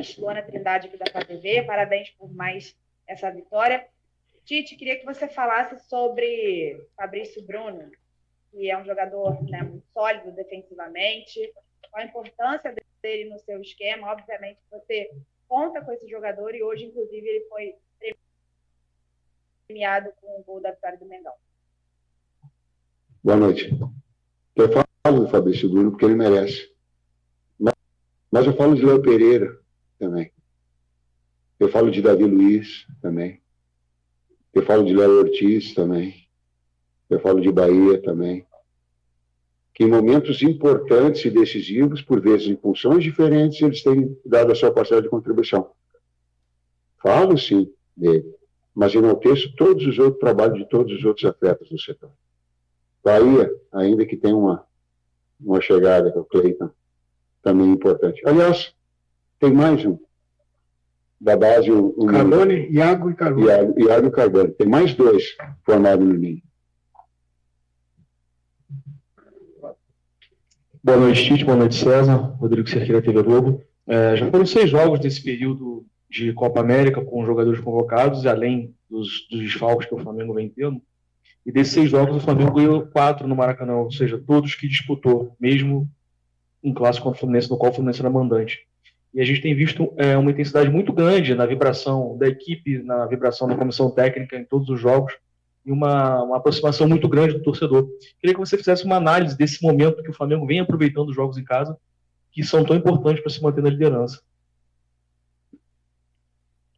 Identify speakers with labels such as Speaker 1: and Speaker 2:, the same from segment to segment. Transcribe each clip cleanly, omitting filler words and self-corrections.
Speaker 1: Parabéns, Luana Trindade aqui da KTV, parabéns por mais essa vitória. Tite, queria que você falasse sobre Fabrício Bruno, que é um jogador, né, muito sólido defensivamente. Qual a importância dele no seu esquema? Obviamente, você conta com esse jogador e hoje, inclusive, ele foi premiado com o gol da vitória do Mengão.
Speaker 2: Boa noite. Eu falo do Fabrício Bruno porque ele merece. Mas eu falo de Léo Pereira também. Eu falo de Davi Luiz também. Eu falo de Léo Ortiz também. Eu falo de Bahia também. Que em momentos importantes e decisivos, por vezes em funções diferentes, eles têm dado a sua parcela de contribuição. Falo, sim, dele. Mas enalteço todos os outros trabalhos de todos os outros atletas do setor. Bahia, ainda que tenha uma chegada, que é o Cleiton, também importante. Aliás, tem mais um. Da base,
Speaker 3: Carbone, Iago e Carbone.
Speaker 2: Iago e Carbone. Tem mais dois formados no Ninho.
Speaker 4: Boa noite, Tite. Boa noite, César. Rodrigo Cerqueira, TV Globo. Já foram 6 jogos desse período de Copa América com jogadores convocados, além dos desfalques que o Flamengo vem tendo. E desses 6 jogos, o Flamengo ganhou 4 no Maracanã, ou seja, todos que disputou, mesmo em clássico contra o Fluminense, no qual o Fluminense era mandante. E a gente tem visto uma intensidade muito grande na vibração da equipe, na vibração da comissão técnica em todos os jogos, e uma aproximação muito grande do torcedor. Queria que você fizesse uma análise desse momento que o Flamengo vem aproveitando os jogos em casa, que são tão importantes para se manter na liderança.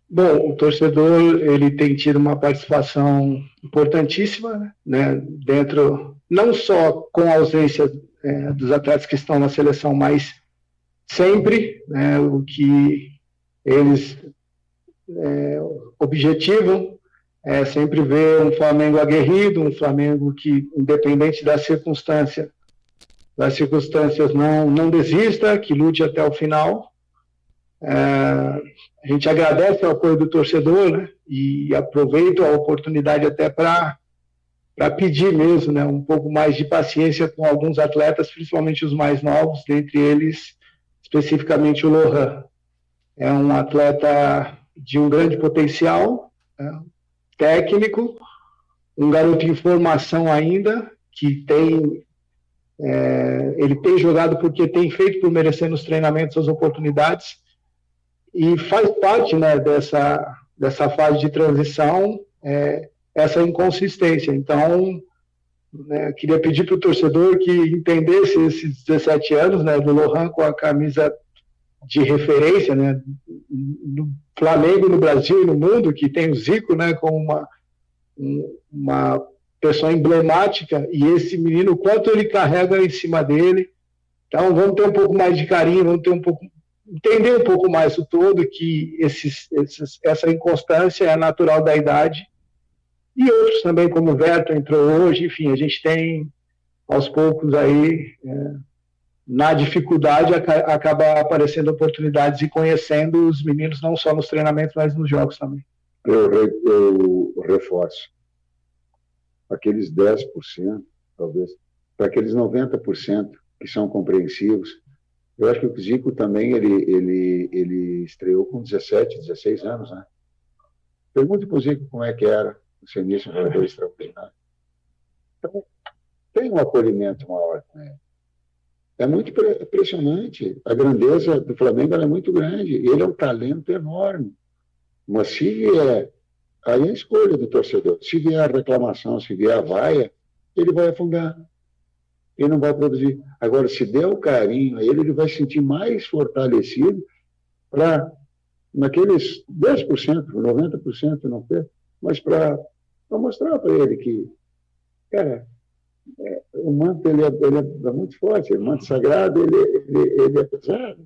Speaker 3: Bom, o torcedor ele tem tido uma participação importantíssima, né, dentro, não só com a ausência dos atletas que estão na seleção, mas sempre, né, o que eles objetivam é sempre ver um Flamengo aguerrido, um Flamengo que, independente das circunstâncias não desista, que lute até o final. A gente agradece o apoio do torcedor, né, e aproveito a oportunidade até para pedir mesmo, né, um pouco mais de paciência com alguns atletas, principalmente os mais novos, dentre eles, especificamente o Lohan. É um atleta de um grande potencial, né, técnico, um garoto em formação ainda, que ele tem jogado porque tem feito por merecer nos treinamentos as oportunidades, e faz parte, né, dessa fase de transição, essa inconsistência. Então, né, queria pedir para o torcedor que entendesse esses 17 anos, né, do Lohan com a camisa de referência, né, no Flamengo, no Brasil e no mundo, que tem o Zico, né, como uma pessoa emblemática, e esse menino, o quanto ele carrega em cima dele. Então, vamos ter um pouco mais de carinho, entender um pouco mais o todo, que essa inconstância é natural da idade, e outros também, como o Verto entrou hoje. Enfim, a gente tem, aos poucos aí, na dificuldade, acaba aparecendo oportunidades e conhecendo os meninos, não só nos treinamentos, mas nos jogos também.
Speaker 2: Eu reforço. Aqueles 10%, talvez, para aqueles 90% que são compreensivos. Eu acho que o Zico também, ele estreou com 17, 16 anos, né? Pergunte para o Zico como é que era o seu início, um jogador extraordinário. Então, tem um acolhimento maior com ele. É muito impressionante. A grandeza do Flamengo é muito grande. Ele é um talento enorme. Mas se vier, aí é a escolha do torcedor. Se vier a reclamação, se vier a vaia, ele vai afundar. Ele não vai produzir. Agora, se der o carinho a ele vai se sentir mais fortalecido para, naqueles 10%, 90% não ter, mas para mostrar para ele que, cara, o manto ele é muito forte, o manto sagrado ele é pesado.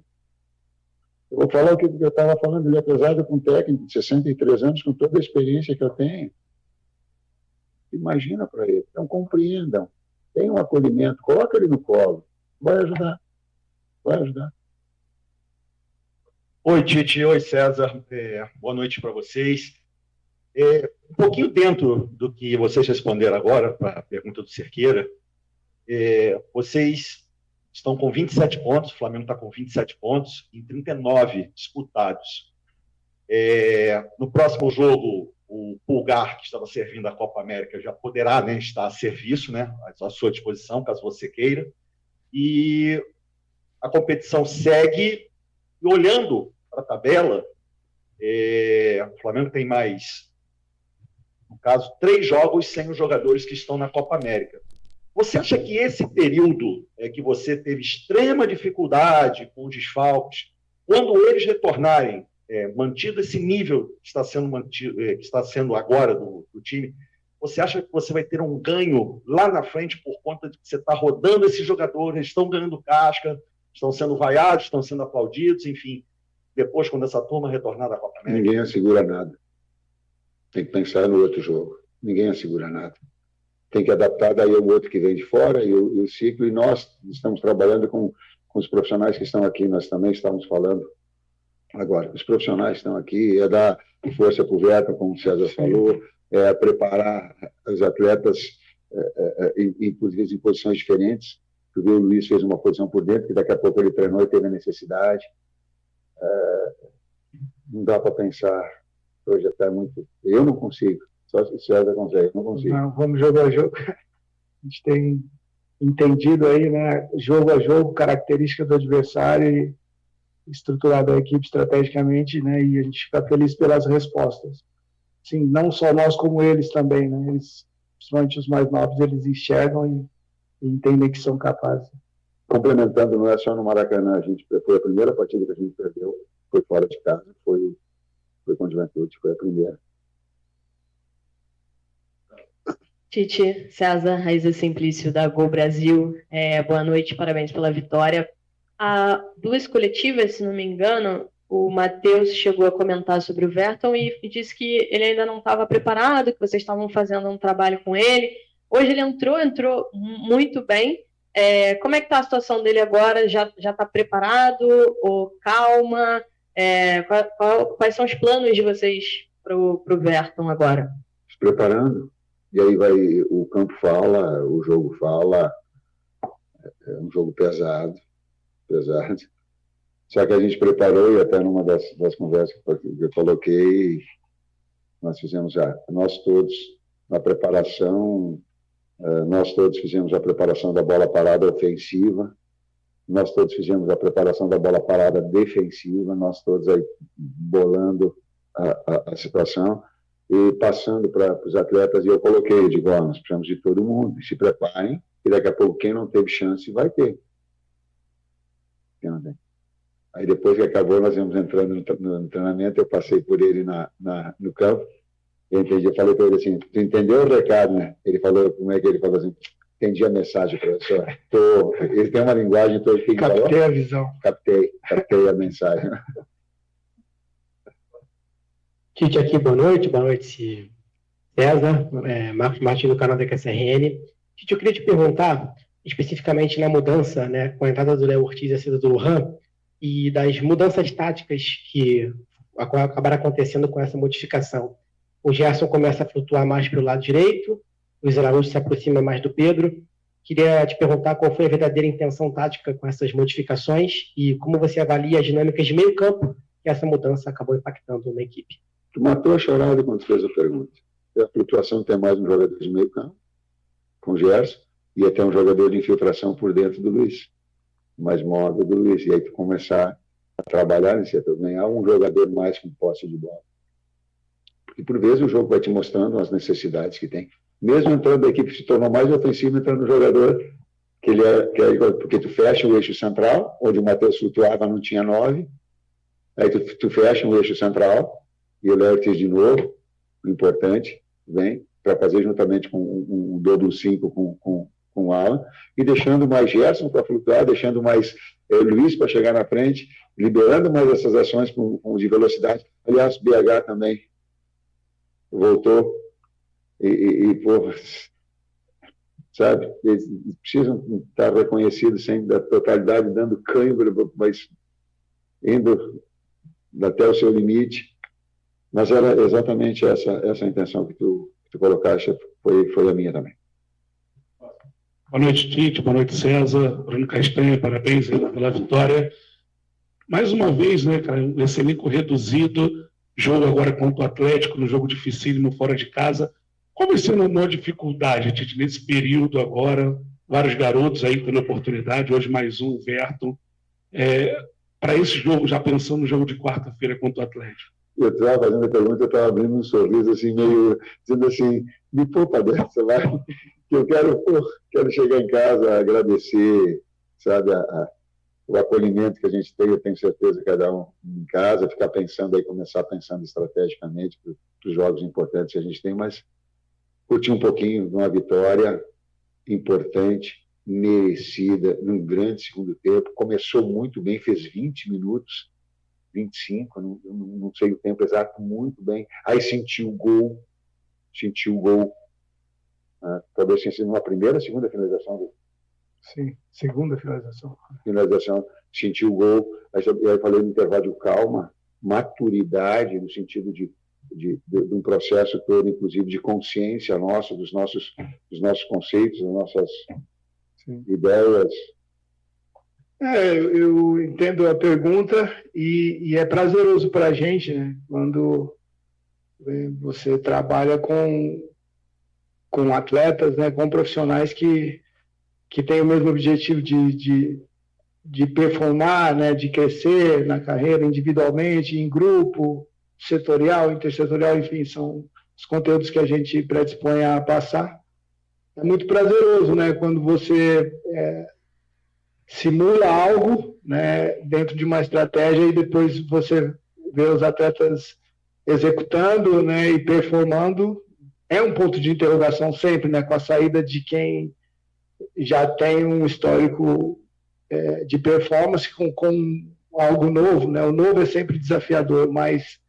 Speaker 2: Eu vou falar o que eu estava falando, ele é pesado com um técnico de 63 anos, com toda a experiência que eu tenho. Imagina para ele. Então, compreendam. Tem um acolhimento, coloca ele no colo. Vai ajudar. Vai ajudar.
Speaker 5: Oi, Tite. Oi, César. Boa noite para vocês. Um pouquinho dentro do que vocês responderam agora, para a pergunta do Cerqueira, vocês estão com 27 pontos, o Flamengo está com 27 pontos em 39 disputados. No próximo jogo, o Pulgar, que estava servindo a Copa América, já poderá, né, estar a serviço, né, à sua disposição, caso você queira. E a competição segue, e olhando para a tabela, o Flamengo tem mais, no caso, 3 jogos sem os jogadores que estão na Copa América. Você acha que esse período que você teve extrema dificuldade com os desfalques, quando eles retornarem, mantido esse nível que está sendo mantido, que está sendo agora do time, você acha que você vai ter um ganho lá na frente por conta de que você está rodando esses jogadores, eles estão ganhando casca, estão sendo vaiados, estão sendo aplaudidos, enfim, depois, quando essa turma retornar da Copa América?
Speaker 2: Ninguém assegura nada. Tem que pensar no outro jogo. Ninguém assegura nada. Tem que adaptar daí o outro que vem de fora e o ciclo, e nós estamos trabalhando com os profissionais que estão aqui, nós também estamos falando agora. Os profissionais estão aqui, dar força para o Verta, como o César falou, preparar os atletas em posições diferentes. Tu viu, o Luiz fez uma posição por dentro, que daqui a pouco ele treinou e teve a necessidade. Não dá para pensar, hoje até muito. Eu não consigo, só se o César consegue, eu não consigo.
Speaker 3: Não, vamos jogo a jogo. A gente tem entendido aí, né, jogo a jogo, característica do adversário e estruturado a equipe estrategicamente, né, e a gente fica feliz pelas respostas. Sim, não só nós, como eles também, né, eles, principalmente os mais novos, eles enxergam e entendem que são capazes.
Speaker 2: Complementando, não é só no Maracanã, foi a primeira partida que a gente perdeu, foi fora de casa, foi com o Juventude, foi a primeira.
Speaker 6: Tite, César, Raíza Simplício, da Gol Brasil, boa noite, parabéns pela vitória. Há 2 coletivas, se não me engano, o Matheus chegou a comentar sobre o Verton e disse que ele ainda não estava preparado, que vocês estavam fazendo um trabalho com ele. Hoje ele entrou muito bem. Como é que está a situação dele agora? Já está preparado? Ou calma? Quais são os planos de vocês para o Verton agora?
Speaker 2: Se preparando. E aí o campo fala, o jogo fala, é um jogo pesado. Só que a gente preparou, e até numa das conversas que eu coloquei, nós fizemos nós todos, na preparação, nós todos fizemos a preparação da bola parada ofensiva, nós todos fizemos a preparação da bola parada defensiva, nós todos aí bolando a situação, e passando para os atletas, e eu coloquei, digo, nós precisamos de todo mundo, se preparem, e daqui a pouco quem não teve chance vai ter. Aí depois que acabou, nós íamos entrando no treinamento, eu passei por ele no campo, eu falei para ele assim, tu entendeu o recado, né? Ele falou, como é que ele falou assim, entendi a mensagem, professor. Ele tem uma linguagem toda que
Speaker 3: Captei
Speaker 2: falou,
Speaker 3: a visão.
Speaker 2: Captei a mensagem.
Speaker 7: Tite aqui, boa noite, César, Marcos Martins do canal da QSRN. Tite, eu queria te perguntar, especificamente na mudança, né, com a entrada do Léo Ortiz e a saída do Lohan, e das mudanças táticas que acabaram acontecendo com essa modificação. O Gerson começa a flutuar mais para o lado direito, o Luiz Araújo se aproxima mais do Pedro. Queria te perguntar qual foi a verdadeira intenção tática com essas modificações e como você avalia as dinâmicas de meio campo que essa mudança acabou impactando na equipe.
Speaker 2: Tu matou a charada quando fez a pergunta. A flutuação tem mais um jogador de meio campo, com o Gerson, e até um jogador de infiltração por dentro do Luiz, mais móvel do Luiz. E aí tu começar a trabalhar nesse setor, ganhar um jogador mais com posse de bola. Porque por vezes o jogo vai te mostrando as necessidades que tem. Mesmo entrando a equipe se tornou mais ofensiva, entrando no jogador que ele porque tu fecha o eixo central, onde o Matheus flutuava não tinha 9, aí tu fecha o eixo central, e o Léo Ortiz de novo, o importante, vem, para fazer juntamente com um dobro 5 com o Alan, e deixando mais Gerson para flutuar, deixando mais Luiz para chegar na frente, liberando mais essas ações de velocidade. Aliás, o BH também voltou, porra, sabe, eles precisam estar reconhecidos sem da totalidade, dando cãibra, mas indo até o seu limite. Mas era exatamente essa a intenção que tu colocaste, foi a minha também.
Speaker 8: Boa noite, Tite. Boa noite, César. Bruno Castanha, parabéns pela vitória. Mais uma vez, né, cara, esse elenco reduzido, jogo agora contra o Atlético, no jogo dificílimo fora de casa. Como isso não é uma dificuldade, Tite, nesse período agora? Vários garotos aí tendo oportunidade, hoje mais um, o Verton. Para esse jogo, já pensando no jogo de quarta-feira contra o Atlético.
Speaker 2: Eu estava fazendo a pergunta, eu estava abrindo um sorriso, assim, meio dizendo assim, me poupa dessa, vai, que eu quero chegar em casa, agradecer, sabe, o acolhimento que a gente tem, eu tenho certeza, cada um em casa, ficar pensando aí, começar pensando estrategicamente para os jogos importantes que a gente tem, mas curtir um pouquinho de uma vitória importante, merecida, num grande segundo tempo, começou muito bem, fez 20 minutos, 25, não sei o tempo exato, muito bem. Aí sentiu o gol, talvez tenha sido uma primeira, segunda finalização.
Speaker 3: Sim, segunda finalização.
Speaker 2: Sentiu o gol, aí falei no intervalo de calma, maturidade, no sentido de um processo todo, inclusive de consciência nossa, dos nossos conceitos, das nossas ideias.
Speaker 3: Eu entendo a pergunta e é prazeroso para a gente, né? Quando você trabalha com atletas, né? Com profissionais que têm o mesmo objetivo de performar, né? De crescer na carreira individualmente, em grupo, setorial, intersetorial, enfim, são os conteúdos que a gente predispõe a passar. É muito prazeroso, né? Quando você simula algo, né, dentro de uma estratégia e depois você vê os atletas executando, né, e performando. É um ponto de interrogação sempre, né, com a saída de quem já tem um histórico de performance com algo novo, né? O novo é sempre desafiador, mas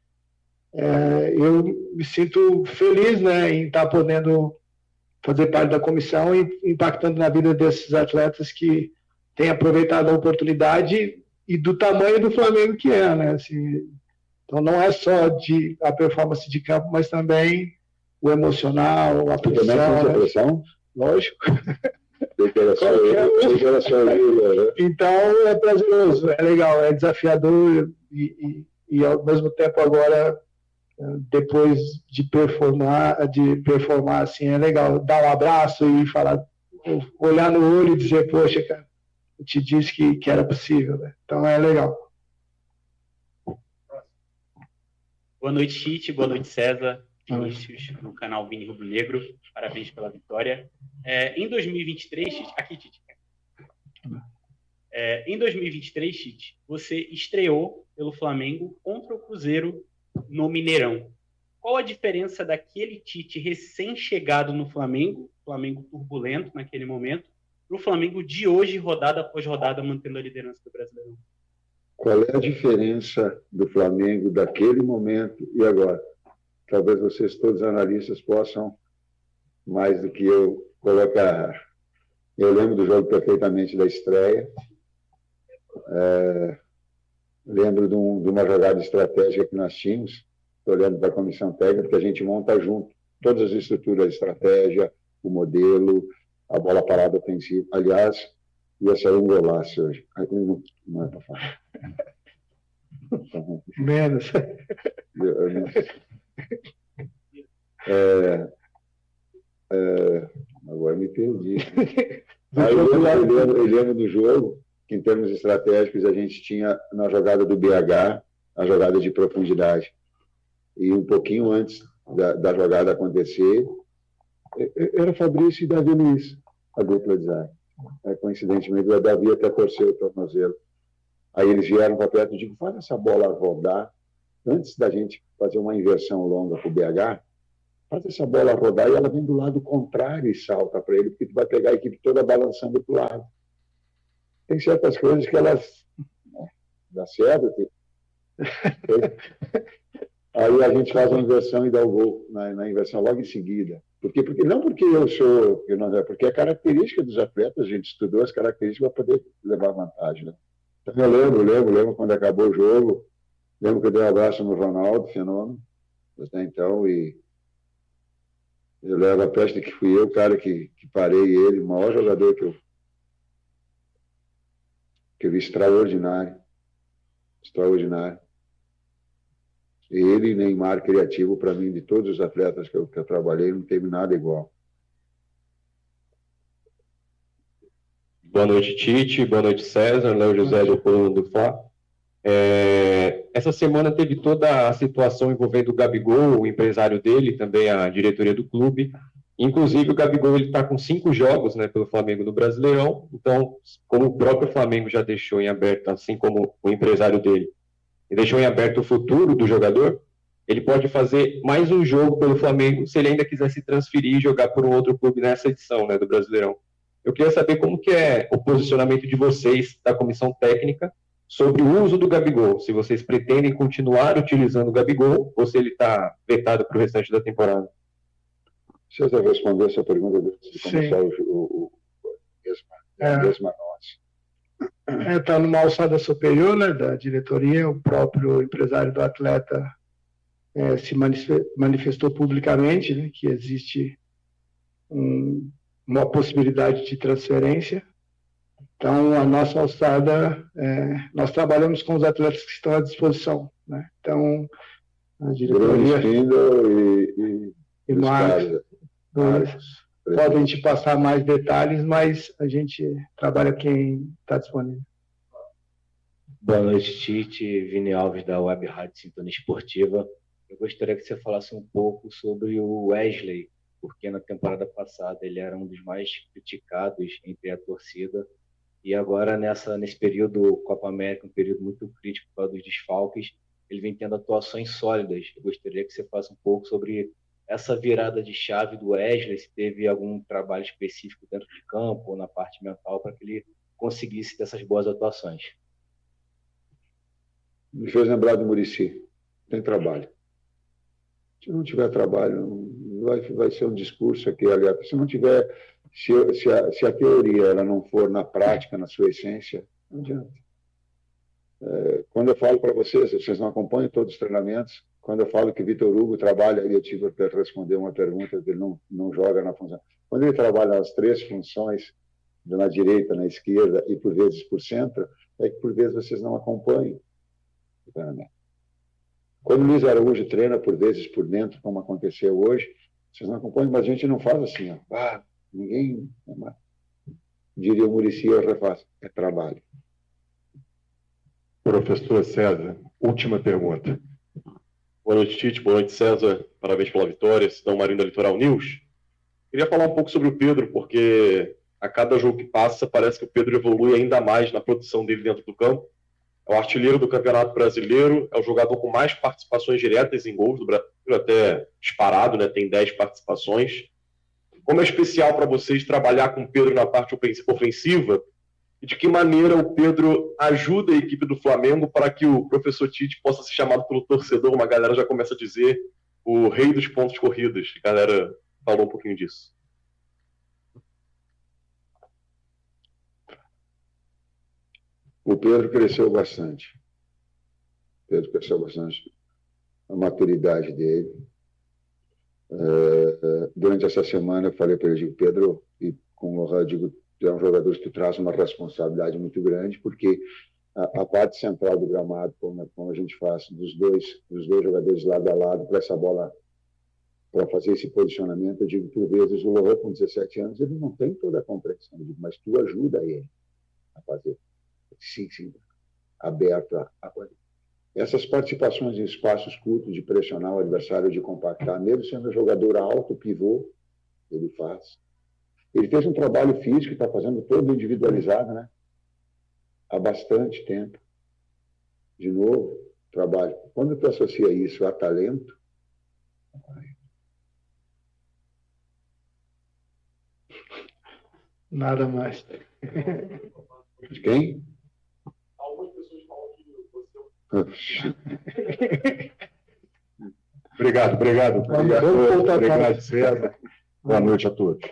Speaker 3: eu me sinto feliz, né, em estar podendo fazer parte da comissão e impactando na vida desses atletas que têm aproveitado a oportunidade e do tamanho do Flamengo que é, né? Assim, então não é só a performance de campo, mas também o emocional, a pressão. Lógico. Então é prazeroso, é legal, é desafiador e ao mesmo tempo agora, depois de performar assim, é legal dar um abraço e falar, olhar no olho e dizer, poxa, cara, eu te disse que era possível, né? Então é legal.
Speaker 9: Boa noite, Tite. Boa noite, César. Vinícius, no canal Vini Rubro Negro. Parabéns pela vitória. Em 2023, Tite, aqui, Tite. Em 2023, Tite, você estreou pelo Flamengo contra o Cruzeiro no Mineirão. Qual a diferença daquele Tite recém-chegado no Flamengo turbulento naquele momento, para o Flamengo de hoje, rodada após rodada, mantendo a liderança do Brasileirão?
Speaker 2: Qual é a diferença do Flamengo daquele momento e agora? Talvez vocês, todos os analistas, possam, mais do que eu, colocar. Eu lembro do jogo perfeitamente da estreia. Lembro de uma jogada estratégica que nós tínhamos, estou olhando para a comissão técnica, que a gente monta junto todas as estruturas de estratégia, o modelo, a bola parada ofensiva. Aliás, ia sair um golaço hoje. Aí não é para falar.
Speaker 3: Menos.
Speaker 2: Agora me perdi. Aí eu lembro do jogo que, em termos estratégicos, a gente tinha na jogada do BH a jogada de profundidade. E um pouquinho antes da jogada acontecer, era Fabrício e Davi Luiz, a dupla de zaga. Coincidentemente, o Davi até torceu o tornozelo. Aí eles vieram para perto e digo, faz essa bola rodar, antes da gente fazer uma inversão longa para o BH, faz essa bola rodar e ela vem do lado contrário e salta para ele, porque tu vai pegar a equipe toda balançando para o lado. Tem certas coisas que elas dá certo. Aí a gente faz uma inversão e dá o gol na inversão logo em seguida. Porque não porque eu sou, porque é característica dos atletas, a gente estudou as características para poder levar vantagem, né? Então eu lembro quando acabou o jogo, lembro que eu dei um abraço no Ronaldo, fenômeno, até então, e Eu levo a peste que fui eu, o cara que parei ele, o maior jogador que eu vi, extraordinário. Extraordinário. Ele e Neymar criativo, para mim, de todos os atletas que eu trabalhei, não teve nada igual.
Speaker 10: Boa noite, Tite. Boa noite, César. Léo José do Coluna do Fla. Essa semana teve toda a situação envolvendo o Gabigol, o empresário dele, também a diretoria do clube. Inclusive, o Gabigol está com 5 jogos, né, pelo Flamengo no Brasileirão. Então, como o próprio Flamengo já deixou em aberto, assim como o empresário dele, e deixou em aberto o futuro do jogador, ele pode fazer mais um jogo pelo Flamengo se ele ainda quiser se transferir e jogar por um outro clube nessa edição, né, do Brasileirão. Eu queria saber como que é o posicionamento de vocês, da comissão técnica, sobre o uso do Gabigol. Se vocês pretendem continuar utilizando o Gabigol ou se ele está vetado para o restante da temporada.
Speaker 2: Você vai responder essa pergunta de começar a mesma nós.
Speaker 3: Está numa alçada superior, né, da diretoria. O próprio empresário do atleta se manifestou publicamente, né, que existe uma possibilidade de transferência. Então, a nossa alçada, nós trabalhamos com os atletas que estão à disposição, né? Então, a diretoria e Marcos podem te passar mais detalhes, mas a gente trabalha quem está disponível.
Speaker 11: Boa noite, Tite. Vini Alves, da Web Rádio Sintonia Esportiva. Eu gostaria que você falasse um pouco sobre o Wesley, porque na temporada passada ele era um dos mais criticados entre a torcida, e agora nesse período Copa América, um período muito crítico por causa dos desfalques, ele vem tendo atuações sólidas. Eu gostaria que você falasse um pouco sobre essa virada de chave do Wesley, se teve algum trabalho específico dentro de campo ou na parte mental para que ele conseguisse ter essas boas atuações.
Speaker 2: Me fez lembrar do Muricy. Tem trabalho. Se não tiver trabalho, vai ser um discurso aqui, aliás. Se não tiver, se a teoria ela não for na prática, na sua essência, não adianta. Quando eu falo para vocês não acompanham todos os treinamentos. Quando eu falo que Vitor Hugo trabalha, eu tive que responder uma pergunta, ele não joga na função. Quando ele trabalha nas 3 funções, na direita, na esquerda e por vezes por centro, é que por vezes vocês não acompanham o treinamento. Quando o Luiz Araújo treina por vezes por dentro, como aconteceu hoje, vocês não acompanham, mas a gente não faz assim, ó. Ninguém, diria o Muricy, eu refaço, é trabalho.
Speaker 5: Professor César, última pergunta.
Speaker 10: Boa noite, Tite. Boa noite, César. Parabéns pela vitória. Cidão Marinho da Litoral News. Queria falar um pouco sobre o Pedro, porque a cada jogo que passa, parece que o Pedro evolui ainda mais na produção dele dentro do campo. É o artilheiro do Campeonato Brasileiro, é o jogador com mais participações diretas em gols do Brasil, até disparado, né? Tem 10 participações. Como é especial para vocês trabalhar com o Pedro na parte ofensiva? E de que maneira o Pedro ajuda a equipe do Flamengo para que o professor Tite possa ser chamado pelo torcedor? Uma galera já começa a dizer o rei dos pontos corridos. A galera falou um pouquinho disso.
Speaker 2: O Pedro cresceu bastante. A maturidade dele. Durante essa semana eu falei para ele, Pedro, e com o Lohan, digo, é um jogador que traz uma responsabilidade muito grande, porque a parte central do gramado, como a gente faz dos dois jogadores lado a lado, para essa bola, para fazer esse posicionamento, eu digo, por vezes, o Lohan com 17 anos, ele não tem toda a compreensão, eu digo, mas tu ajuda ele a fazer. Sim, aberto a fazer. Essas participações em espaços curtos, de pressionar o adversário, de compactar, mesmo sendo um jogador alto, pivô, ele faz. Ele fez um trabalho físico, está fazendo todo individualizado, né? Há bastante tempo. De novo, trabalho. Quando tu associa isso a talento,
Speaker 3: nada mais.
Speaker 2: De quem?
Speaker 10: Algumas pessoas falam que você...
Speaker 5: Obrigado, César. Boa noite a todos.